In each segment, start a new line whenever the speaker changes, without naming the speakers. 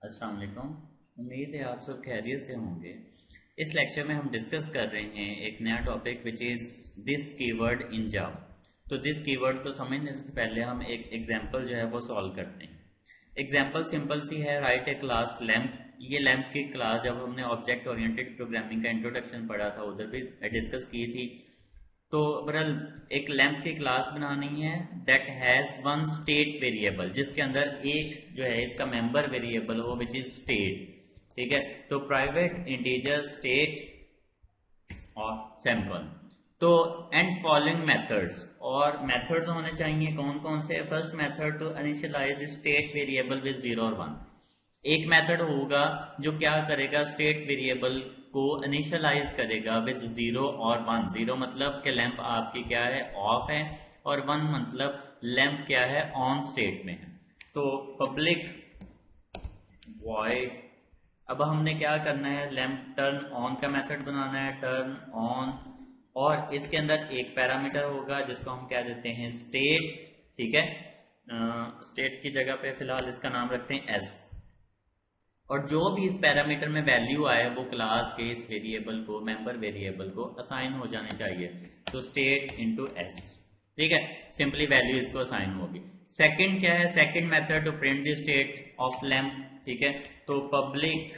अस्सलाम वालेकुम। उम्मीद है आप सब खैरियत से होंगे। इस लेक्चर में हम डिस्कस कर रहे हैं एक नया topic which is this keyword in Java. तो दिस कीवर्ड को समझने से पहले हम एक एग्जांपल जो है वो सॉल्व करते हैं। एग्जांपल सिंपल सी है, राइट ए क्लास लैम्प। ये लैम्प की क्लास जब हमने ऑब्जेक्ट ओरिएंटेड प्रोग्रामिंग का इंट्रोडक्शन पढ़ा था उधर भी डिस्कस की थी। तो बहरहाल एक लैम्प की क्लास बनानी है that has one state variable, जिसके अंदर एक जो है इसका मेंबर वेरिएबल हो विच इज स्टेट। ठीक है, तो प्राइवेट इंटीजर स्टेट और सैंपल। तो एंड फॉलोइंग मेथड्स, और मेथड्स होने चाहिए कौन कौन से। First method to initialize state variable with 0 और 1। एक मेथड होगा जो क्या करेगा, स्टेट वेरिएबल को इनिशियलाइज करेगा विद 0 और 1। 0 मतलब कि लैंप आपकी क्या है, ऑफ है, और 1 मतलब लैंप क्या है, ऑन स्टेट में है। तो पब्लिक वॉइड, अब हमने क्या करना है, लैंप टर्न ऑन का मेथड बनाना है, टर्न ऑन, और इसके अंदर एक पैरामीटर होगा जिसको हम क्या देते हैं, स्टेट। ठीक है, स्टेट की जगह पे फिलहाल इसका नाम रखते हैं एस, और जो भी इस पैरामीटर में वैल्यू आए वो क्लास के इस वेरिएबल को, मेंबर वेरिएबल को असाइन हो जाने चाहिए। तो स्टेट इंटू एस, ठीक है, सिंपली वैल्यू इसको असाइन होगी। सेकंड क्या है, second method to print the state of lamp. ठीक है, तो पब्लिक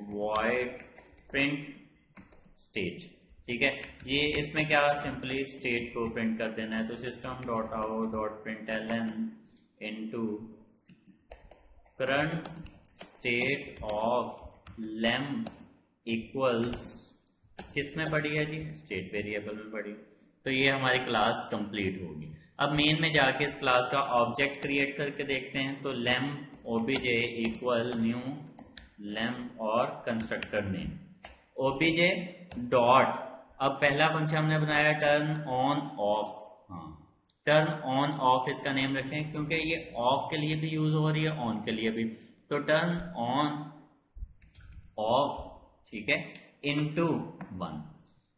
वॉइड प्रिंट स्टेट। ठीक है, ये इसमें क्या, सिंपली स्टेट को प्रिंट कर देना है। तो system dot out dot println into current state of lamp equals, किस में पड़ी है जी, स्टेट वेरिएबल में पड़ी। तो ये हमारी क्लास कंप्लीट होगी। अब मेन में जाके इस क्लास का ऑब्जेक्ट क्रिएट करके देखते हैं। तो lamp OBJ equal new lamp और कंस्ट्रक्टर नेम ओबीजे डॉट, अब पहला फंक्शन हमने बनाया टर्न ऑन ऑफ। हाँ, टर्न ऑन ऑफ इसका नेम रखें क्योंकि ये ऑफ के लिए भी यूज हो रही है, ऑन के लिए भी। तो टर्न ऑन ऑफ, ठीक है, इनटू 1।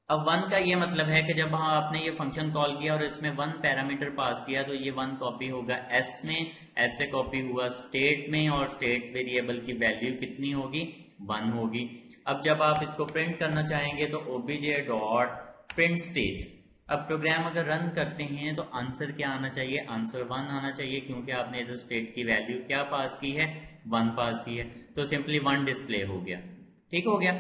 अब 1 का ये मतलब है कि जब आपने ये फंक्शन कॉल किया और इसमें 1 पैरामीटर पास किया तो ये 1 कॉपी होगा एस में, एस से कॉपी हुआ स्टेट में, और स्टेट वेरिएबल की वैल्यू कितनी होगी, 1 होगी। अब जब आप इसको प्रिंट करना चाहेंगे तो ओबीजे डॉट प्रिंट स्टेट। अब प्रोग्राम अगर रन करते हैं तो आंसर क्या आना चाहिए, आंसर 1 आना चाहिए, क्योंकि आपने इधर स्टेट की वैल्यू क्या पास की है, 1 पास की है। तो सिंपली 1 डिस्प्ले हो गया। ठीक हो गया।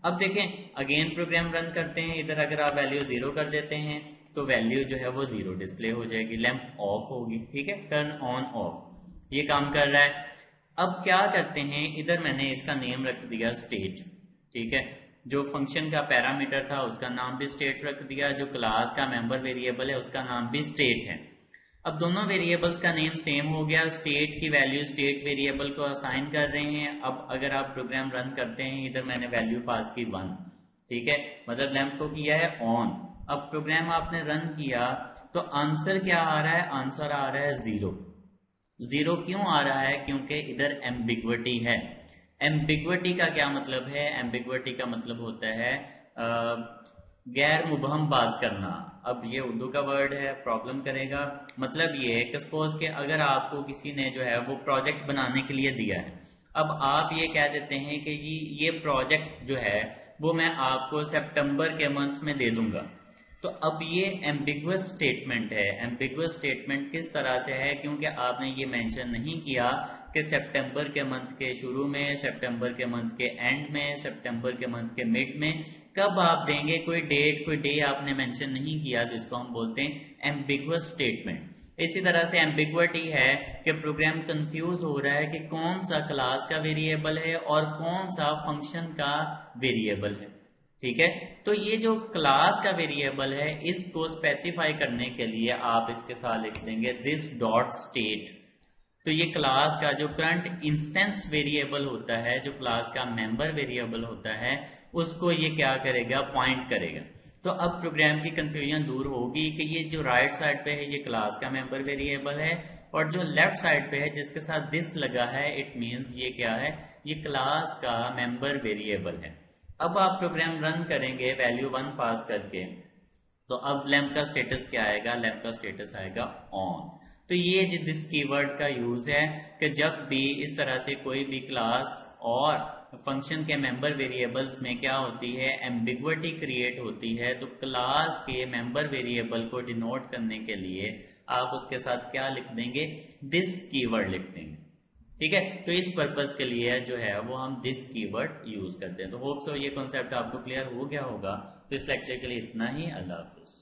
अब देखें, अगेन प्रोग्राम रन करते हैं। इधर अगर आप वैल्यू 0 कर देते हैं तो वैल्यू जो है वो 0 डिस्प्ले हो जाएगी, लैंप ऑफ होगी। ठीक है, टर्न ऑन ऑफ ये काम कर रहा है। अब क्या करते हैं, इधर मैंने इसका नेम रख दिया स्टेट। ठीक है, जो फंक्शन का पैरामीटर था उसका नाम भी स्टेट रख दिया, जो क्लास का मेंबर वेरिएबल है उसका नाम भी स्टेट है। अब दोनों वेरिएबल्स का नेम सेम हो गया, स्टेट की वैल्यू स्टेट वेरिएबल को असाइन कर रहे हैं। अब अगर आप प्रोग्राम रन करते हैं, इधर मैंने वैल्यू पास की 1। ठीक है, मतलब लैंप को किया है ऑन। अब प्रोग्राम आपने रन किया तो आंसर क्या आ रहा है, आंसर आ रहा है 0। 0 क्यों आ रहा है, क्योंकि इधर एम्बिग्विटी है। एम्बिग्विटी का क्या मतलब है, एम्बिग्विटी का मतलब होता है गैर मुबहम बात करना। अब ये उर्दू का वर्ड है, प्रॉब्लम करेगा। मतलब ये है कि सपोज के अगर आपको किसी ने जो है वो प्रोजेक्ट बनाने के लिए दिया है, अब आप ये कह देते हैं कि ये प्रोजेक्ट जो है वो मैं आपको सितंबर के मंथ में दे दूंगा। तो अब ये एम्बिगुअस स्टेटमेंट है। एम्बिगुअस स्टेटमेंट किस तरह से है, क्योंकि आपने ये मेंशन नहीं किया कि सितंबर के मंथ के शुरू में, सितंबर के मंथ के एंड में, सितंबर के मंथ के मिड में, कब आप देंगे, कोई डेट कोई डे आपने मेंशन नहीं किया, जिसको हम बोलते हैं एम्बिगुअस स्टेटमेंट। इसी तरह से एम्बिग्विटी है कि प्रोग्राम कंफ्यूज हो रहा है कि कौन सा क्लास का वेरिएबल है और कौन सा फंक्शन का वेरिएबल है। ठीक है, तो ये जो क्लास का वेरिएबल है इसको स्पेसिफाई करने के लिए आप इसके साथ लिख देंगे दिस डॉट स्टेट। तो ये क्लास का जो करंट इंस्टेंस वेरिएबल होता है, जो क्लास का मेंबर वेरिएबल होता है, उसको ये क्या करेगा, पॉइंट करेगा। तो अब प्रोग्राम की कंफ्यूजन दूर होगी कि ये जो राइट साइड पे है ये क्लास का मेंबर वेरिएबल है, और जो लेफ्ट साइड पे है जिसके साथ दिस लगा है, इट मींस ये क्या है, ये क्लास का मेंबर वेरिएबल है। अब आप प्रोग्राम रन करेंगे वैल्यू 1 पास करके, तो अब लैंप का स्टेटस क्या आएगा, लैंप का स्टेटस आएगा ऑन। तो ये दिस कीवर्ड का यूज है कि जब भी इस तरह से कोई भी क्लास और फंक्शन के मेंबर वेरिएबल्स में क्या होती है, एम्बिग्विटी क्रिएट होती है, तो क्लास के मेंबर वेरिएबल को डिनोट करने के लिए आप उसके साथ क्या लिख देंगे, दिस कीवर्ड लिख देंगे। ठीक है, तो इस पर्पज के लिए जो है वो हम दिस कीवर्ड यूज करते हैं। तो होप सो ये कॉन्सेप्ट आपको क्लियर हो गया होगा। तो इस लेक्चर के लिए इतना ही। अल्लाह हाफिज।